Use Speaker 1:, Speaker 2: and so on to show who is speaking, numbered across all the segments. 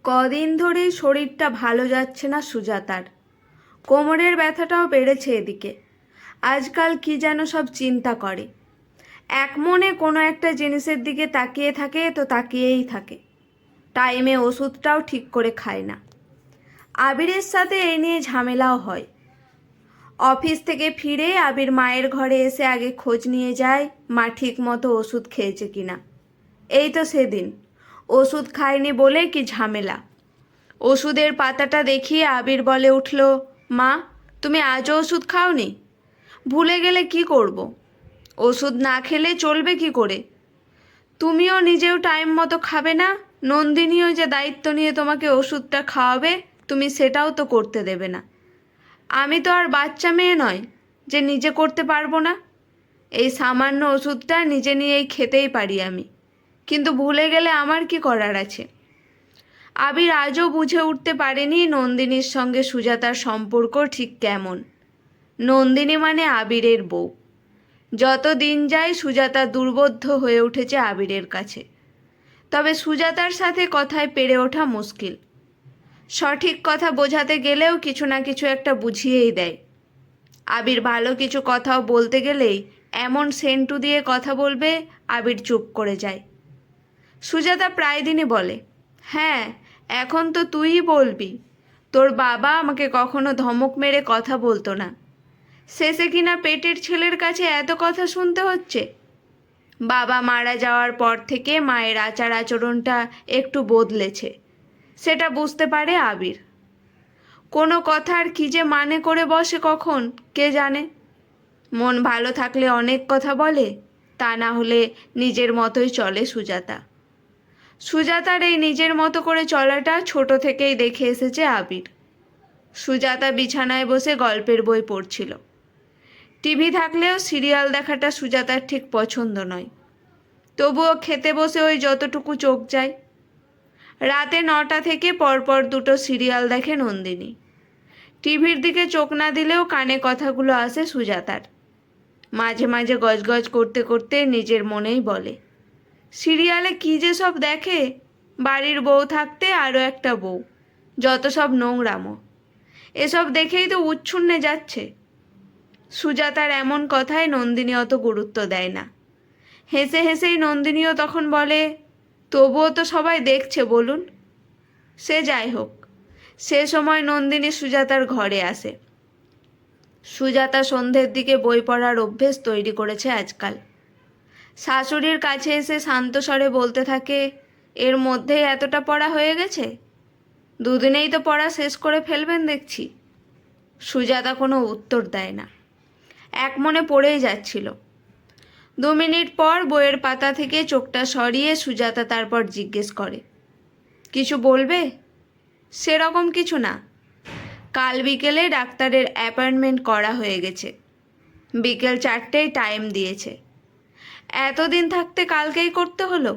Speaker 1: কদিন ধরেই শরীরটা ভালো যাচ্ছে না সুজাতার। কোমরের ব্যথাটাও বেড়েছে এদিকে। আজকাল কি যেন সব চিন্তা করে, এক মনে কোনো একটা জিনিসের দিকে তাকিয়ে থাকে তো তাকিয়েই থাকে। টাইমে ওষুধটাও ঠিক করে খায় না। আবিরের সাথে এই নিয়ে ঝামেলাও হয়। অফিস থেকে ফিরে আবির মায়ের ঘরে এসে আগে খোঁজ নিয়ে যায় মা ঠিক মতো ওষুধ খেয়েছে কিনা। এই তো সেদিন ওষুধ খায়নি বলে কি ঝামেলা। ওষুধের পাতাটা দেখিয়ে আবির বলে উঠল, মা তুমি আজও ওষুধ খাওনি? ভুলে গেলে কি করব? ওষুধ না খেলে চলবে কি করে? তুমিও নিজেও টাইম মতো খাবে না, নন্দিনীও যে দায়িত্ব নিয়ে তোমাকে ওষুধটা খাওয়াবে তুমি সেটাও তো করতে দেবে না। আমি তো আর বাচ্চা মেয়ে নয় যে নিজে করতে পারবো না। এই সামান্য ওষুধটা নিজে নিয়েই খেতেই পারি আমি, কিন্তু ভুলে গেলে আমার কি করার আছে? আবির আজও বুঝে উঠতে পারেনি নন্দিনীর সঙ্গে সুজাতার সম্পর্ক ঠিক কেমন। নন্দিনী মানে আবিরের বউ। যত দিন যায় সুজাতা দুর্বোধ্য হয়ে উঠেছে আবিরের কাছে। তবে সুজাতার সাথে কথায় পেরে ওঠা মুশকিল। সঠিক কথা বোঝাতে গেলেও কিছু না কিছু একটা বুঝিয়েই দেয়। আবির ভালো কিছু কথাও বলতে গেলেই এমন সেন্টু দিয়ে কথা বলবে আবির চুপ করে যায়। সুজাতা প্রায় দিনই বলে, হ্যাঁ এখন তো তুইই বলবি। তোর বাবা আমাকে কখনো ধমক মেরে কথা বলতো না, শেষে কিনা পেটের ছেলের কাছে এত কথা শুনতে হচ্ছে। বাবা মারা যাওয়ার পর থেকে মায়ের আচার আচরণটা একটু বদলেছে, সেটা বুঝতে পারে আবির। কোনো কথার কী যে মানে করে বসে কখন কে জানে। মন ভালো থাকলে অনেক কথা বলে, তা না হলে নিজের মতোই চলে সুজাতা। সুজাতার এই নিজের মতো করে চলাটা ছোট থেকেই দেখে এসেছে আবির। সুজাতা বিছানায় বসে গল্পের বই পড়ছিল। টিভি থাকলেও সিরিয়াল দেখাটা সুজাতার ঠিক পছন্দ নয়। তবুও খেতে বসে ওই যতটুকু চোখ যায়। রাতে 9টা থেকে পরপর দুটো সিরিয়াল দেখে নন্দিনী। টিভির দিকে চোখ না দিলেও কানে কথাগুলো আসে সুজাতার। মাঝে মাঝে গজগজ করতে করতে নিজের মনেই বলে, সিরিয়ালে কী যে সব দেখে, বাড়ির বউ থাকতে আরও একটা বউ, যত সব নোংরামো, এসব দেখেই তো উচ্ছন্নে যাচ্ছে। সুজাতার এমন কথায় নন্দিনী অত গুরুত্ব দেয় না। হেসে হেসেই নন্দিনীও তখন বলে, তবুও তো সবাই দেখছে বলুন। সে যাই হোক, সে সময় নন্দিনী সুজাতার ঘরে আসে। সুজাতা সন্ধ্যের দিকে বই পড়ার অভ্যেস তৈরি করেছে আজকাল। শাশুড়ির কাছে এসে শান্ত স্বরে বলতে থাকে, এর মধ্যেই এতটা পড়া হয়ে গেছে? দুদিনেই তো পড়া শেষ করে ফেলবেন দেখছি। সুজাতা কোনো উত্তর দেয় না, এক মনে পড়েই যাচ্ছিল। 2 মিনিট পর বইয়ের পাতা থেকে চোখটা সরিয়ে সুজাতা তারপর জিজ্ঞেস করে, কিছু বলবে? সেরকম কিছু না, কাল বিকেলে ডাক্তারের অ্যাপয়েন্টমেন্ট করা হয়ে গেছে। বিকেল 4টেই টাইম দিয়েছে। এতদিন থাকতে কালকেই করতে হলো?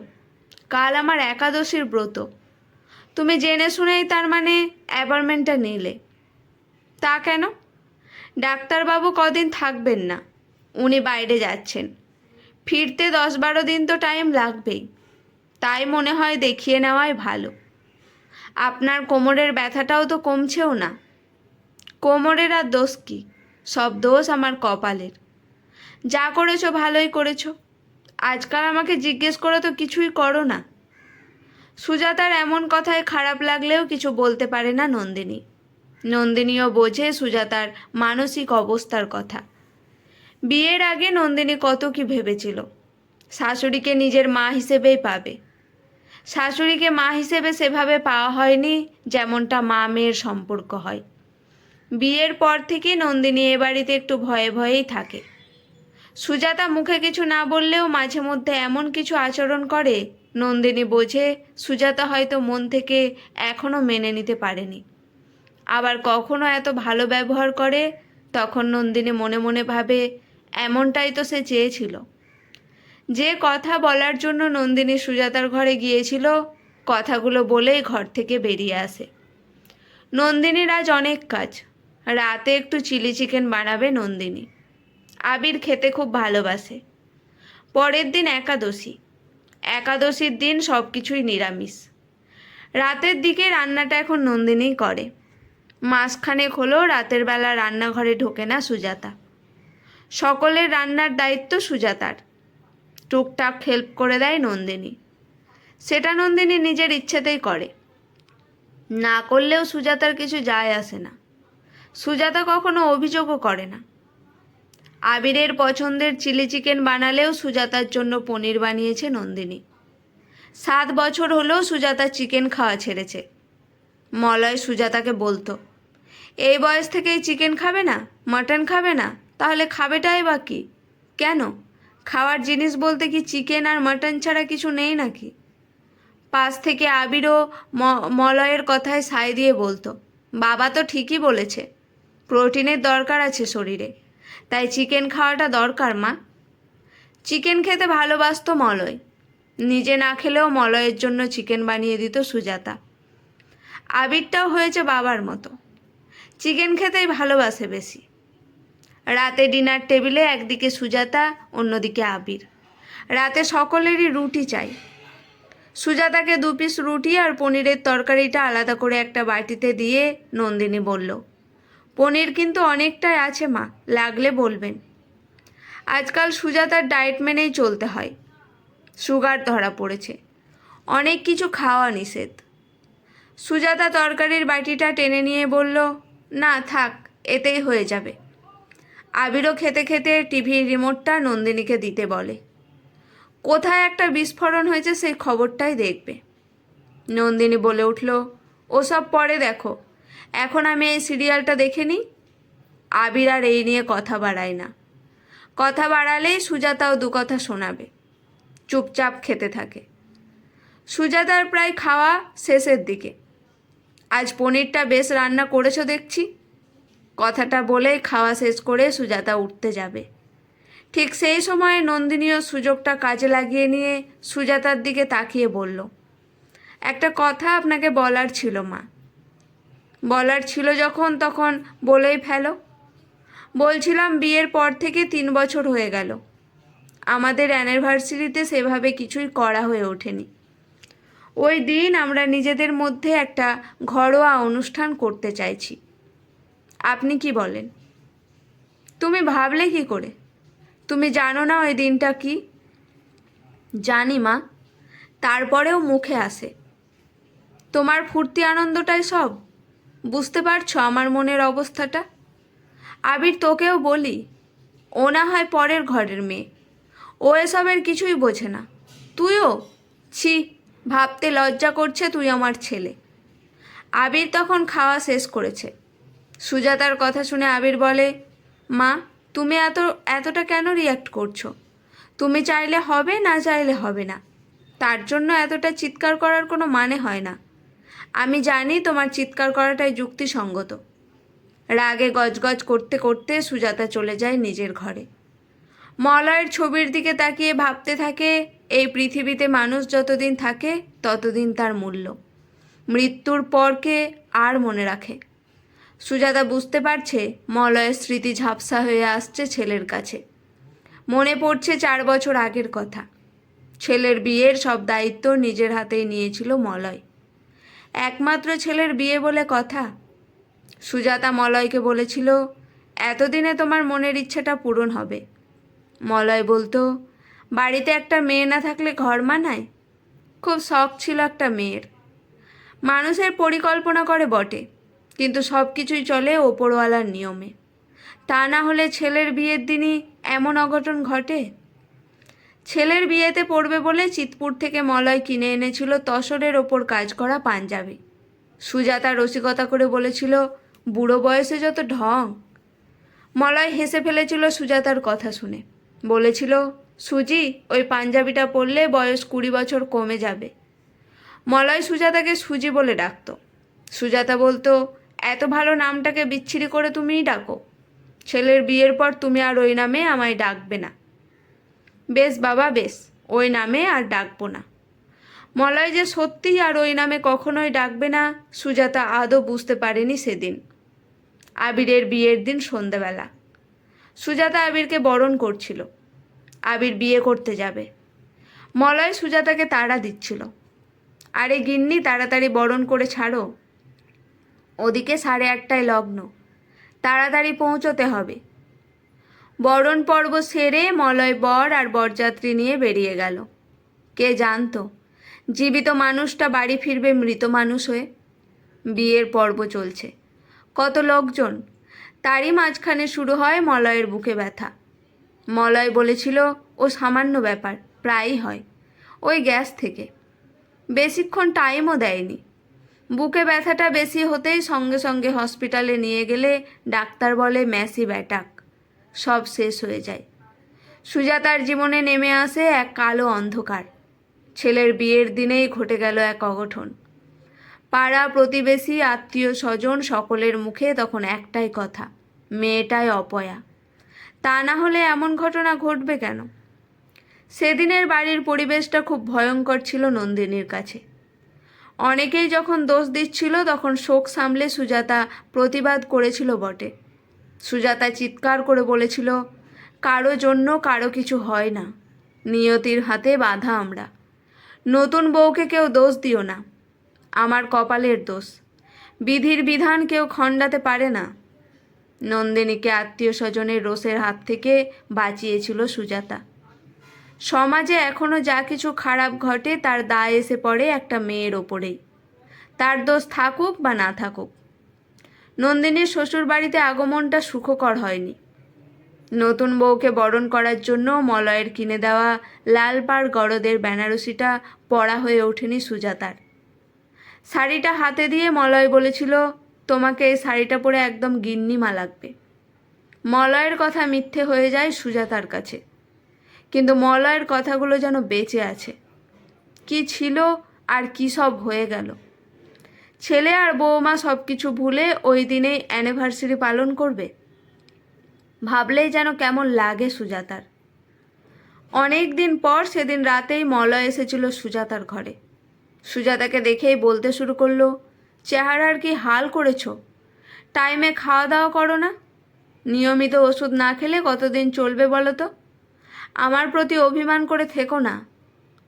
Speaker 1: কাল আমার একাদশীর ব্রত। তুমি জেনে শুনেই তার মানে অ্যাপয়েন্টমেন্টটা নিলে? তা কেন? ডাক্তারবাবু কদিন থাকবেন না, উনি বাইরে যাচ্ছেন। ফিরতে 10-12 দিন তো টাইম লাগবেই। তাই মনে হয় দেখিয়ে নেওয়াই ভালো। আপনার কোমরের ব্যথাটাও তো কমছেও না। কোমরের আর দোষ কি? সব দোষ আমার কপালের। যা করেছো ভালোই করেছো। আজকাল আমাকে জিজ্ঞেস করে তো কিছুই করো না। সুজাতার এমন কথায় খারাপ লাগলেও কিছু বলতে পারে না নন্দিনী। নন্দিনীও বোঝে সুজাতার মানসিক অবস্থার কথা। বিয়ের আগে নন্দিনী কত কি ভেবেছিল, শাশুড়িকে নিজের মা হিসেবেই পাবে। শাশুড়িকে মা হিসেবে সেভাবে পাওয়া হয়নি যেমনটা মা মেয়ের সম্পর্ক হয়। বিয়ের পর থেকে নন্দিনী এ বাড়িতে একটু ভয়ে ভয়েই থাকে। সুজাতা মুখে কিছু না বললেও মাঝে মধ্যে এমন কিছু আচরণ করে নন্দিনী বোঝে সুজাতা হয়তো মন থেকে এখনও মেনে নিতে পারেনি। আবার কখনো এত ভালো ব্যবহার করে, তখন নন্দিনী মনে মনে ভাবে এমনটাই তো সে চেয়েছিল। যে কথা বলার জন্য নন্দিনী সুজাতার ঘরে গিয়েছিল, কথাগুলো বলেই ঘর থেকে বেরিয়ে আসে। নন্দিনীর আজ অনেক কাজ। রাতে একটু চিলি চিকেন বানাবে নন্দিনী। আবির খেতে খুব ভালোবাসে। পরের দিন একাদশী। একাদশীর দিন সব কিছুই নিরামিষ। রাতের দিকে রান্নাটা এখন নন্দিনীই করে। মাসখানেক হলো রাতের বেলা রান্নাঘরে ঢোকে না সুজাতা। সকলের রান্নার দায়িত্ব সুজাতার। টুকটাক হেল্প করে দেয় নন্দিনী। সেটা নন্দিনী নিজের ইচ্ছেতেই করে, না করলেও সুজাতার কিছু যায় আসে না। সুজাতা কখনো অভিযোগও করে না। আবিরের পছন্দের চিলি চিকেন বানালেও সুজাতার জন্য পনির বানিয়েছে নন্দিনী। 7 বছর হলেও সুজাতা চিকেন খাওয়া ছেড়েছে। মলয় সুজাতাকে বলতো, এই বয়স থেকেই চিকেন খাবে না, মাটন খাবে না, তাহলে খাবেটাই বা কি? কেন? খাওয়ার জিনিস বলতে কি চিকেন আর মাটন ছাড়া কিছু নেই নাকি? পাশ থেকে আবিরও মলয়ের কথায় সায় দিয়ে বলতো, বাবা তো ঠিকই বলেছে, প্রোটিনের দরকার আছে শরীরে, তাই চিকেন খাওয়াটা দরকার মা। চিকেন খেতে ভালোবাসতো মলয়। নিজে না খেলেও মলয়ের জন্য চিকেন বানিয়ে দিত সুজাতা। আবিরটাও হয়েছে বাবার মতো, চিকেন খেতেই ভালোবাসে বেশি। রাতে ডিনার টেবিলে একদিকে সুজাতা, অন্যদিকে আবির। রাতে সকলেরই রুটি চাই। সুজাতাকে 2 পিস রুটি আর পনিরের তরকারিটা আলাদা করে একটা বাটিতে দিয়ে নন্দিনী বলল, পনির কিন্তু অনেকটাই আছে মা, লাগলে বলবেন। আজকাল সুজাতার ডায়েট মেনেই চলতে হয়। সুগার ধরা পড়েছে, অনেক কিছু খাওয়া নিষেধ। সুজাতা তরকারির বাটিটা টেনে নিয়ে বলল, না থাক, এতেই হয়ে যাবে। আবিরও খেতে খেতে টিভির রিমোটটা নন্দিনীকে দিতে বলে। কোথায় একটা বিস্ফোরণ হয়েছে সেই খবরটাই দেখবে। নন্দিনী বলে উঠল, ওসব পরে দেখো, এখন আমি এই সিরিয়ালটা দেখে নিই। আবির আর এই নিয়ে কথা বাড়ায় না। কথা বাড়ালেই সুজাতাও 2 কথা শোনাবে। চুপচাপ খেতে থাকে। সুজাতার প্রায় খাওয়া শেষের দিকে। আজ পনিরটা বেশ রান্না করেছো দেখছি। কথাটা বলেই খাওয়া শেষ করে সুজাতা উঠতে যাবে। ঠিক সেই সময়ে নন্দিনীও সুযোগটা কাজে লাগিয়ে নিয়ে সুজাতার দিকে তাকিয়ে বলল, একটা কথা আপনাকে বলার ছিল মা। বলার ছিল যখন তখন বলেই ফেলো। বলছিলাম বিয়ের পর থেকে 3 বছর হয়ে গেল, আমাদের অ্যানিভার্সারিতে সেভাবে কিছুই করা হয়ে ওঠেনি। ওই দিন আমরা নিজেদের মধ্যে একটা ঘরোয়া অনুষ্ঠান করতে চাইছি। আপনি কি বলেন? তুমি ভাবলে কি করে? তুমি জানো না ওই দিনটা কি? জানি মা, তারপরেও মুখে আসে। তোমার ফুর্তি আনন্দটাই সব। বুঝতে পারছো আমার মনের অবস্থাটা? আবির, তোকেও বলি, ও না হয় পরের ঘরের মেয়ে, ও এসবের কিছুই বোঝে না। তুইও? ছি, ভাবতে লজ্জা করছে তুই আমার ছেলে। আবির তখন খাওয়া শেষ করেছে। সুজাতার কথা শুনে আবির বলে, মা তুমি এতটা কেন রিয়াক্ট করছো? তুমি চাইলে হবে, না চাইলে হবে না, তার জন্য এতটা চিৎকার করার কোনো মানে হয় না। আমি জানি তোমার চিৎকার করাটাই যুক্তিসঙ্গত। রাগে গজগজ করতে করতে সুজাতা চলে যায় নিজের ঘরে। মলয়ের ছবির দিকে তাকিয়ে ভাবতে থাকে, এই পৃথিবীতে মানুষ যতদিন থাকে ততদিন তার মূল্য। মৃত্যুর পরকে আর মনে রাখে। সুজাতা বুঝতে পারছে মলয়ের স্মৃতি ঝাপসা হয়ে আসছে ছেলের কাছে। মনে পড়ছে 4 বছর আগের কথা। ছেলের বিয়ের সব দায়িত্ব নিজের হাতেই নিয়েছিল মলয়। একমাত্র ছেলের বিয়ে বলে কথা। সুজাতা মলয়কে বলেছিল, এতদিনে তোমার মনের ইচ্ছেটা পূরণ হবে। মলয় বলতো, বাড়িতে একটা মেয়ে না থাকলে ঘর মানায়? খুব শখ ছিল একটা মেয়ের। মানুষের পরিকল্পনা করে বটে, কিন্তু সব কিছুই চলে ওপরওয়ালার নিয়মে। তা না হলে ছেলের বিয়ের দিনই এমন অঘটন ঘটে। ছেলের বিয়েতে পড়বে বলে চিতপুর থেকে মলয় কিনে এনেছিল তসরের ওপর কাজ করা পাঞ্জাবি। সুজাতা রসিকতা করে বলেছিল, বুড়ো বয়সে যত ঢং। মলয় হেসে ফেলেছিল সুজাতার কথা শুনে। বলেছিল, সুজি, ওই পাঞ্জাবিটা পরলে বয়স 20 বছর কমে যাবে। মলয় সুজাতাকে সুজি বলে ডাকত। সুজাতা বলতো, এত ভালো নামটাকে বিচ্ছিরি করে তুমিই ডাকো। ছেলের বিয়ের পর তুমি আর ওই নামে আমায় ডাকবে না। বেশ বাবা বেশ, ওই নামে আর ডাকবো না। মলয় যে সত্যিই আর ওই নামে কখনোই ডাকবে না সুজাতা আদৌ বুঝতে পারেনি সেদিন। আবিরের বিয়ের দিন সন্ধ্যাবেলা সুজাতা আবিরকে বরণ করছিল। আবির বিয়ে করতে যাবে। মলয় সুজাতাকে তাড়া দিচ্ছিল। আরে গিন্নি, তাড়াতাড়ি বরণ করে ছাড়ো, ওদিকে 8:30টায় লগ্ন, তাড়াতাড়ি পৌঁছতে হবে। বরণ পর্ব সেরে মলয় বর আর বরযাত্রী নিয়ে বেরিয়ে গেল। কে জানতো জীবিত মানুষটা বাড়ি ফিরবে মৃত মানুষ হয়ে। বিয়ের পর্ব চলছে, কত লোকজন, তারই মাঝখানে শুরু হয় মলয়ের বুকে ব্যথা। মলয় বলেছিল ও সামান্য ব্যাপার, প্রায়ই হয়, ওই গ্যাস থেকে। বেশিক্ষণ টাইমও দেয়নি। বুকে ব্যথাটা বেশি হতেই সঙ্গে সঙ্গে হসপিটালে নিয়ে গেলে ডাক্তার বলে ম্যাসিভ অ্যাটাক, সব শেষ হয়ে যায়। সুজাতার জীবনে নেমে আসে এক কালো অন্ধকার। ছেলের বিয়ের দিনেই ঘটে গেল এক অঘটন। পাড়া প্রতিবেশী আত্মীয় স্বজন সকলের মুখে তখন একটাই কথা, মেয়েটাই অপয়া। তা না হলে এমন ঘটনা ঘটবে কেন? সেদিনের বাড়ির পরিবেশটা খুব ভয়ঙ্কর ছিল নন্দিনীর কাছে। অনেকেই যখন দোষ দিচ্ছিল তখন শোক সামলে সুজাতা প্রতিবাদ করেছিল বটে। সুজাতা চিৎকার করে বলেছিল, কারো জন্য কারো কিছু হয় না, নিয়তির হাতে বাঁধা আমরা। নতুন বউকে কেউ দোষ দিও না, আমার কপালের দোষ, বিধির বিধান কেউ খণ্ডাতে পারে না। নন্দিনীকে আত্মীয় স্বজনের রোষের হাত থেকে বাঁচিয়েছিল সুজাতা। সমাজে এখনো যা কিছু খারাপ ঘটে তার দায় এসে পড়ে একটা মেয়ের ওপরেই, তার দোষ থাকুক বা না থাকুক। নন্দিনীর শ্বশুর বাড়িতে আগমনটা সুখকর হয়নি। নতুন বউকে বরণ করার জন্য মলয়ের কিনে দেওয়া লাল পাড় গরদের বেনারসিটা পরা হয়ে ওঠেনি সুজাতার। শাড়িটা হাতে দিয়ে মলয় বলেছিল, তোমাকে এই শাড়িটা পরে একদম গিন্নিমা লাগবে। মলয়ের কথা মিথ্যে হয়ে যায় সুজাতার কাছে, কিন্তু মলয়ের কথাগুলো যেন বেঁচে আছে। কি ছিল আর কি সব হয়ে গেল। ছেলে আর বৌমা সব কিছু ভুলে ওই দিনেই অ্যানিভার্সারি পালন করবে, ভাবলেই যেন কেমন লাগে সুজাতার। অনেক দিন পর সেদিন রাতেই মলয় এসেছিল সুজাতার ঘরে। সুজাতাকে দেখেই বলতে শুরু করলো, চেহারার কি হাল করেছো, টাইমে খাওয়া দাওয়া করো না, নিয়মিত ওষুধ না খেলে কতদিন চলবে বলো তো? আমার প্রতি অভিমান করে থেকো না,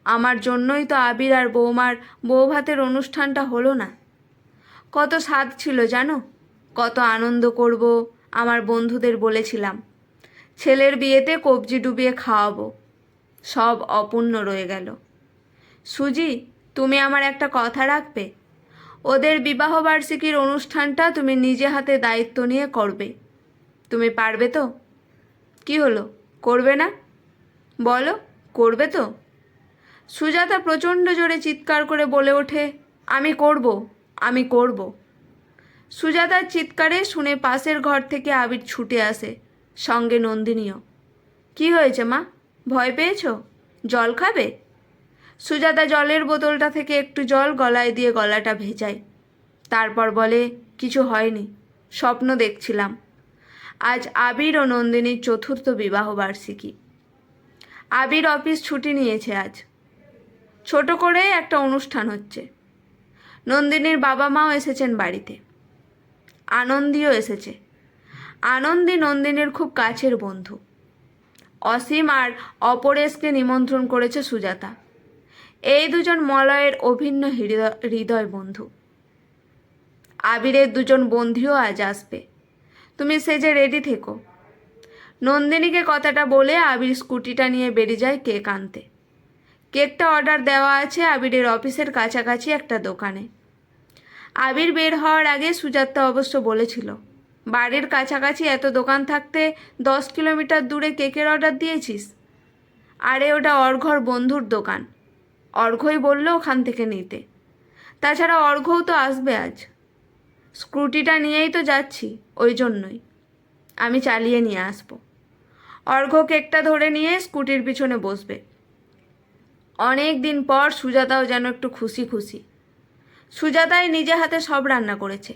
Speaker 1: আমার জন্যই তো আবির আর বৌমার বৌভাতের অনুষ্ঠানটা হলো না। কত স্বাদ ছিল জানো, কত আনন্দ করব, আমার বন্ধুদের বলেছিলাম ছেলের বিয়েতে কবজি ডুবিয়ে খাওয়াবো, সব অপূর্ণ রয়ে গেল। সুজি, তুমি আমার একটা কথা রাখবে, ওদের বিবাহবার্ষিকীর অনুষ্ঠানটা তুমি নিজে হাতে দায়িত্ব নিয়ে করবে, তুমি পারবে তো? কি হলো, করবে না? বলো, করবে তো? সুজাতা প্রচণ্ড জোরে চিৎকার করে বলে ওঠে, আমি করব, আমি করব। সুজাতার চিৎকারে শুনে পাশের ঘর থেকে আবির ছুটে আসে, সঙ্গে নন্দিনীও। কি হয়েছে মা, ভয় পেয়েছো? জল খাবে? সুজাতা জলের বোতলটা থেকে একটু জল গলায় দিয়ে গলাটা ভেজায়, তারপর বলে, কিছু হয়নি, স্বপ্ন দেখছিলাম। আজ আবির ও নন্দিনীর 4র্থ বিবাহবার্ষিকী। আবির অফিস ছুটি নিয়েছে আজ, ছোট করে একটা অনুষ্ঠান হচ্ছে। নন্দিনীর বাবা মাও এসেছেন বাড়িতে, আনন্দীও এসেছে। আনন্দী নন্দিনীর খুব কাছের বন্ধু। অসীম আর অপরেশকে নিমন্ত্রণ করেছে সুজাতা। এই দুজন মলয়ের অভিন্ন হৃদয় বন্ধু। আবিরের 2জন বন্ধুও আজ আসবে, তুমি সেজে রেডি থেকো। নন্দিনীকে কথাটা বলে আবির স্কুটিটা নিয়ে বেরিয়ে যায় কেক আনতে। কেকটা অর্ডার দেওয়া আছে আবিরের অফিসের কাছাকাছি একটা দোকানে। আবির বের হওয়ার আগে সুজাতা অবশ্য বলেছিল, বাড়ির কাছাকাছি এত দোকান থাকতে 10 কিলোমিটার দূরে কেকের অর্ডার দিয়েছিস? আরে ওটা অর্ঘ্যর বন্ধুর দোকান, অর্ঘ্যই বললো ওখান থেকে নিতে। তাছাড়া অর্ঘ্যও তো আসবে আজ, স্কুটিটা নিয়েই তো যাচ্ছি, ওই জন্যই আমি চালিয়ে নিয়ে আসবো। অর্ঘ্য কেকটা ধরে নিয়ে স্কুটির পিছনে বসবে। অনেক দিন পর সুজাতাও যেন একটু খুশি খুশি। সুজাতাই নিজে হাতে সব রান্না করেছে।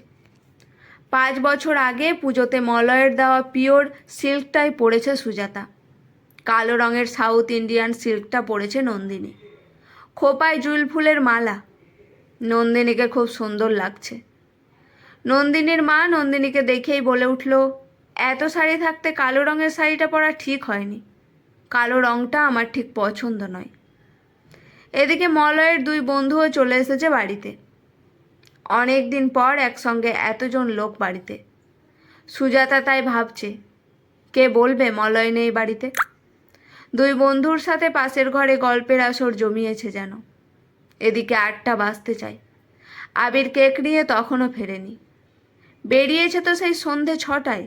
Speaker 1: 5 বছর আগে পুজোতে মলয়ের দেওয়া পিওর সিল্কটাই পরেছে সুজাতা। কালো রঙের সাউথ ইন্ডিয়ান সিল্কটা পরেছে নন্দিনী। খোপায় জুঁই ফুলের মালা। নন্দিনীকে খুব সুন্দর লাগছে। নন্দিনীর মা নন্দিনীকে দেখেই বলে উঠল, এত শাড়ি থাকতে কালো রঙের শাড়িটা পরা ঠিক হয়নি, কালো রঙটা আমার ঠিক পছন্দ নয়। এদিকে মলয়ের দুই বন্ধুও চলে এসেছে বাড়িতে। অনেক দিন পর একসঙ্গে এতজন লোক বাড়িতে। সুজাতা তাই ভাবছে, কে বলবে মলয় নেই বাড়িতে। দুই বন্ধুর সাথে পাশের ঘরে গল্পের আসর জমিয়েছে যেন। এদিকে 8টা বাজতে চায়। আবির কেক নিয়ে তখনও ফেরেনি। বেরিয়েছে তো সেই সন্ধে 6টায়।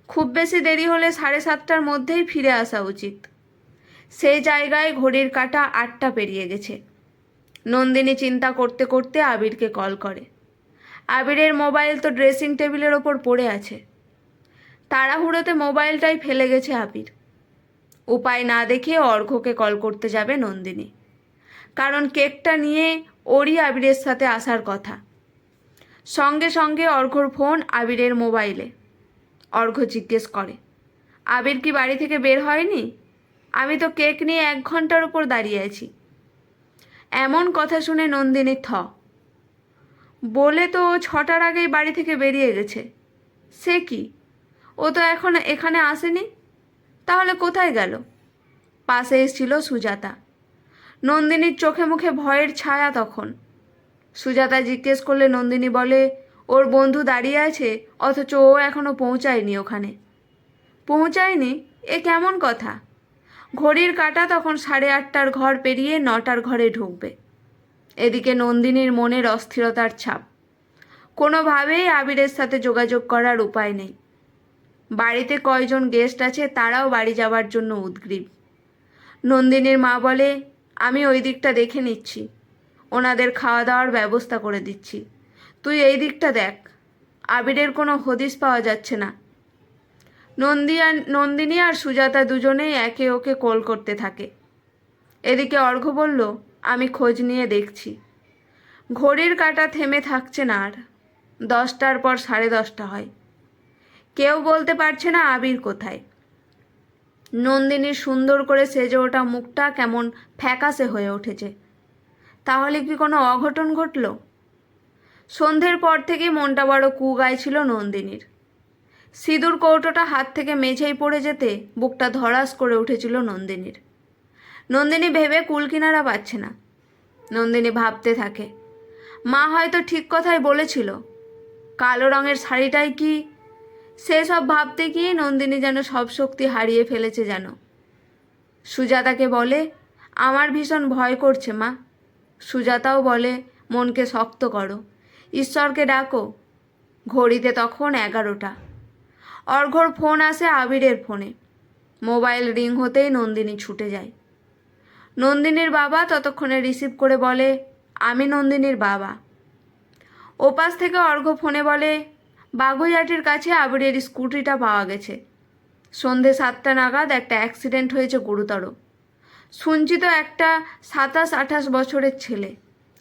Speaker 1: খুব বেশি দেরি হলে 7:30টার মধ্যেই ফিরে আসা উচিত। সেই জায়গায় ঘড়ির কাঁটা 8টা পেরিয়ে গেছে। নন্দিনী চিন্তা করতে করতে আবিরকে কল করে। আবিরের মোবাইল তো ড্রেসিং টেবিলের ওপর পড়ে আছে। তাড়াহুড়োতে মোবাইলটাই ফেলে গেছে আবির। উপায় না দেখে অর্ঘ্যকে কল করতে যাবে নন্দিনী, কারণ কেকটা নিয়ে ওরই আবিরের সাথে আসার কথা। সঙ্গে সঙ্গে অর্ঘ্যর ফোন আবিরের মোবাইলে। অর্ঘ্য জিজ্ঞেস করে, আবির কি বাড়ি থেকে বের হয়নি? আমি তো কেক নিয়ে 1 ঘন্টার উপর দাঁড়িয়ে আছি। এমন কথা শুনে নন্দিনী বলে তো 6টার আগেই বাড়ি থেকে বেরিয়ে গেছে। সে কি, ও তো এখন এখানে আসেনি, তাহলে কোথায় গেল? পাশে এসেছিল সুজাতা। নন্দিনীর চোখে মুখে ভয়ের ছায়া তখন। সুজাতা জিজ্ঞেস করলে নন্দিনী বলে, ওর বন্ধু দাঁড়িয়ে আছে অথচ ও এখনো পৌঁছায়নি ওখানে। পৌঁছায়নি? এ কেমন কথা? ঘড়ির কাঁটা তখন 8:30টার ঘর পেরিয়ে 9টার ঘরে ঢুকবে। এদিকে নন্দিনীর মনের অস্থিরতার ছাপ। কোনোভাবেই আবিরের সাথে যোগাযোগ করার উপায় নেই। বাড়িতে কয়জন গেস্ট আছে তারাও বাড়ি যাওয়ার জন্য উদগ্রীব। নন্দিনীর মা বলে, আমি ওই দিকটা দেখে নিচ্ছি, ওনাদের খাওয়া দাওয়ার ব্যবস্থা করে দিচ্ছি, তুই এই দিকটা দেখ। আবিরের কোনো হদিশ পাওয়া যাচ্ছে না। নন্দিনী আর সুজাতা দুজনেই একে ওকে কল করতে থাকে। এদিকে অর্ঘ্য বলল, আমি খোঁজ নিয়ে দেখছি। ঘড়ির কাঁটা থেমে থাকছে না আর। 10টার পর 10:30 হয়। কেউ বলতে পারছে না আবির কোথায়। নন্দিনীর সুন্দর করে সেজে ওঠা মুখটা কেমন ফ্যাকাশে হয়ে উঠেছে। তাহলে কি কোনো অঘটন ঘটল? সন্ধ্যের পর থেকে মনটা বড় কুগাইছিল নন্দিনীর। সিঁদুর কৌটোটা হাত থেকে মেঝেই পড়ে যেতে বুকটা ধড়াস করে উঠেছিল নন্দিনীর। নন্দিনী ভেবে কুল কিনারা পাচ্ছে না। নন্দিনী ভাবতে থাকে, মা হয়তো ঠিক কথাই বলেছিল। কালো রঙের শাড়িটাই কি? সেসব ভাবতে গিয়ে নন্দিনী যেন সব শক্তি হারিয়ে ফেলেছে যেন। সুজাতাকে বলে, আমার ভীষণ ভয় করছে মা। সুজাতাও বলে, মনকে শক্ত করো, ঈশ্বরকে ডাকো। ঘড়িতে তখন 11টা। অর্ঘ্যর ফোন আসে আবিরের ফোনে। মোবাইল রিং হতেই নন্দিনী ছুটে যায়। নন্দিনীর বাবা ততক্ষণে রিসিভ করে বলে, আমি নন্দিনীর বাবা। ওপাশ থেকে অর্ঘ্য ফোনে বলে, বাগুইয়াটির কাছে আবিরের স্কুটিটা পাওয়া গেছে। সন্ধে 7টা নাগাদ একটা অ্যাক্সিডেন্ট হয়েছে গুরুতর। শুনছি তো একটা 27-28 বছরের ছেলে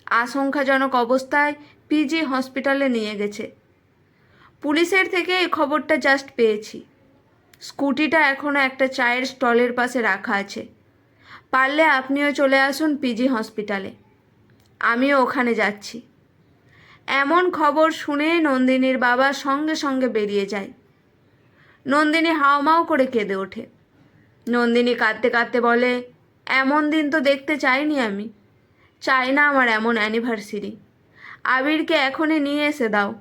Speaker 1: আশঙ্কাজনক অবস্থায় পিজি হসপিটালে নিয়ে গেছে। পুলিশের থেকে এই খবরটা জাস্ট পেয়েছি। স্কুটিটা এখনও একটা চায়ের স্টলের পাশে রাখা আছে। পারলে আপনিও চলে আসুন পিজি হসপিটালে, আমিও ওখানে যাচ্ছি। এমন খবর শুনে নন্দিনীর বাবা সঙ্গে সঙ্গে বেরিয়ে যায়। নন্দিনী হাউমাউ করে কেঁদে ওঠে। নন্দিনী কাঁদতে কাঁদতে বলে, এমন দিন তো দেখতে চাইনি আমি। চাই না আমার এমন অ্যানিভার্সারি। আবিরকে এখনই নিয়ে এসে দাও।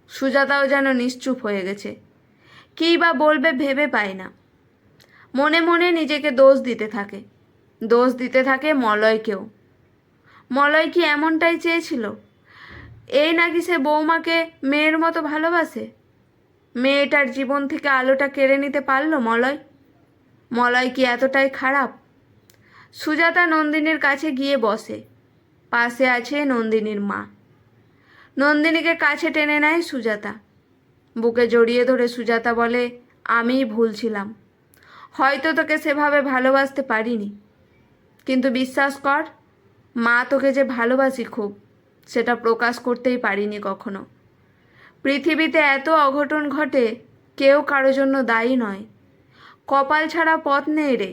Speaker 1: সুজাতাও যেন নিশ্চুপ হয়ে গেছে। কী বা বলবে ভেবে পায় না। মনে মনে নিজেকে দোষ দিতে থাকে। দোষ দিতে থাকে মলয়কেও। মলয় কি এমনটাই চেয়েছিল? এই নাকি সে বৌমাকে মেয়ের মতো ভালোবাসে? মেয়েটার জীবন থেকে আলোটা কেড়ে নিতে পারল মলয়? মলয় কি এতটাই খারাপ? সুজাতা নন্দিনীর কাছে গিয়ে বসে। পাশে আছে নন্দিনীর মা। নন্দিনীকে কাছে টেনে নেয় সুজাতা। বুকে জড়িয়ে ধরে সুজাতা বলে, আমিই ভুল ছিলাম, হয়তো তোকে সেভাবে ভালোবাসতে পারিনি। কিন্তু বিশ্বাস কর, মা তোকে যে ভালোবাসি খুব, সেটা প্রকাশ করতেই পারিনি কখনো। পৃথিবীতে এত অঘটন ঘটে, কেউ কারো জন্য দায়ী নয়। কপাল ছাড়া পথ নেই রে।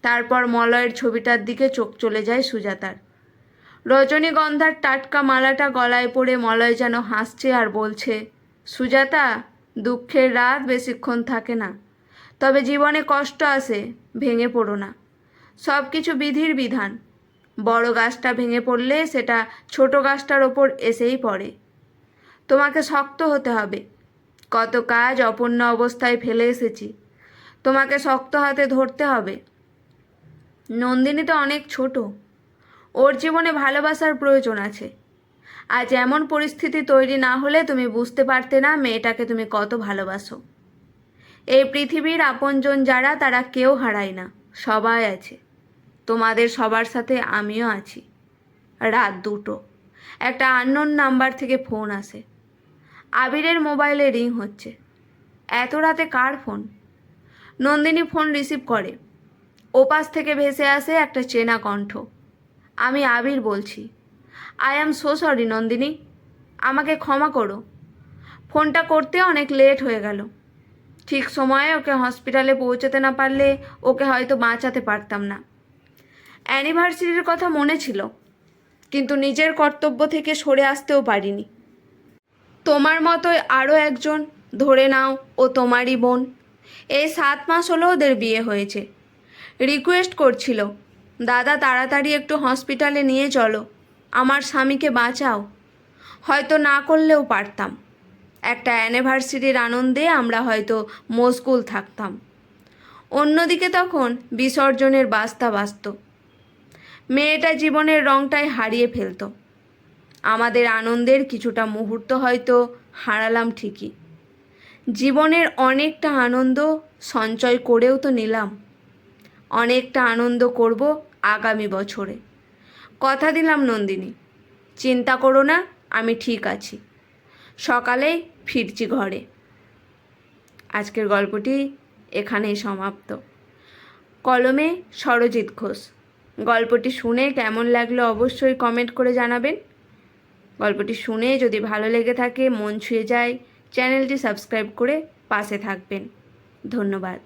Speaker 1: তারপর মলয়ের ছবিটার দিকে চোখ চলে যায় সুজাতার। রজনীগন্ধার টাটকা মালাটা গলায় পড়ে মলয় যেন হাসছে আর বলছে, সুজাতা, দুঃখের রাত বেশিক্ষণ থাকে না, তবে জীবনে কষ্ট আসে, ভেঙে পড়ো না। সব কিছু বিধির বিধান। বড় গাছটা ভেঙে পড়লে সেটা ছোট গাছটার ওপর এসেই পড়ে। তোমাকে শক্ত হতে হবে। কত কাজ অপূর্ণ অবস্থায় ফেলে এসেছি, তোমাকে শক্ত হাতে ধরতে হবে। নন্দিনী তো অনেক ছোট, ওর জীবনে ভালোবাসার প্রয়োজন আছে। আজ এমন পরিস্থিতি তৈরি না হলে তুমি বুঝতে পারতে না মেয়েটাকে তুমি কত ভালোবাসো। এই পৃথিবীর আপনজন যারা, তারা কেউ হারায় না, সবাই আছে। তোমাদের সবার সাথে আমিও আছি। রাত 2টো, একটা আননোন নাম্বার থেকে ফোন আসে। আবিরের মোবাইলে রিং হচ্ছে। এত রাতে কার ফোন? নন্দিনী ফোন রিসিভ করে। ওপাশ থেকে ভেসে আসে একটা চেনা কণ্ঠ। আমি আবির বলছি। I am so sorry Nandini, আমাকে ক্ষমা করো। ফোনটা করতে অনেক লেট হয়ে গেল। ঠিক সময়ে ওকে হসপিটালে পৌঁছাতে না পারলে ওকে হয়তো বাঁচাতে পারতাম না। অ্যানিভার্সারির কথা মনে ছিল, কিন্তু নিজের কর্তব্য থেকে সরে আসতেও পারিনি। তোমার মতোই আরও একজন, ধরে নাও ও তোমারই বোন। এই 7 মাস হলো ওদের বিয়ে হয়েছে। রিকোয়েস্ট করছিল, দাদা তাড়াতাড়ি একটু হসপিটালে নিয়ে চলো, আমার স্বামীকে বাঁচাও। হয়তো না করলেও পারতাম। একটা অ্যানিভার্সারির আনন্দে আমরা হয়তো মশগুল থাকতাম। অন্যদিকে তখন বিসর্জনের বাস্তা বাজত। মেয়েটা জীবনের রংটাই হারিয়ে ফেলত। আমাদের আনন্দের কিছুটা মুহূর্ত হয়তো হারালাম ঠিকই, জীবনের অনেকটা আনন্দ সঞ্চয় করেও তো নিলাম। অনেকটা আনন্দ করব আগামী বছরে। কথা দিলাম নন্দিনী, চিন্তা করো না, আমি ঠিক আছি। সকালেই ফিরছি ঘরে। আজকের গল্পটি এখানেই সমাপ্ত। কলমে সরজিৎ ঘোষ। গল্পটি শুনে কেমন লাগলো অবশ্যই কমেন্ট করে জানাবেন। গল্পটি শুনে যদি ভালো লেগে থাকে, মন ছুঁয়ে যায়, চ্যানেলটি সাবস্ক্রাইব করে পাশে থাকবেন। ধন্যবাদ।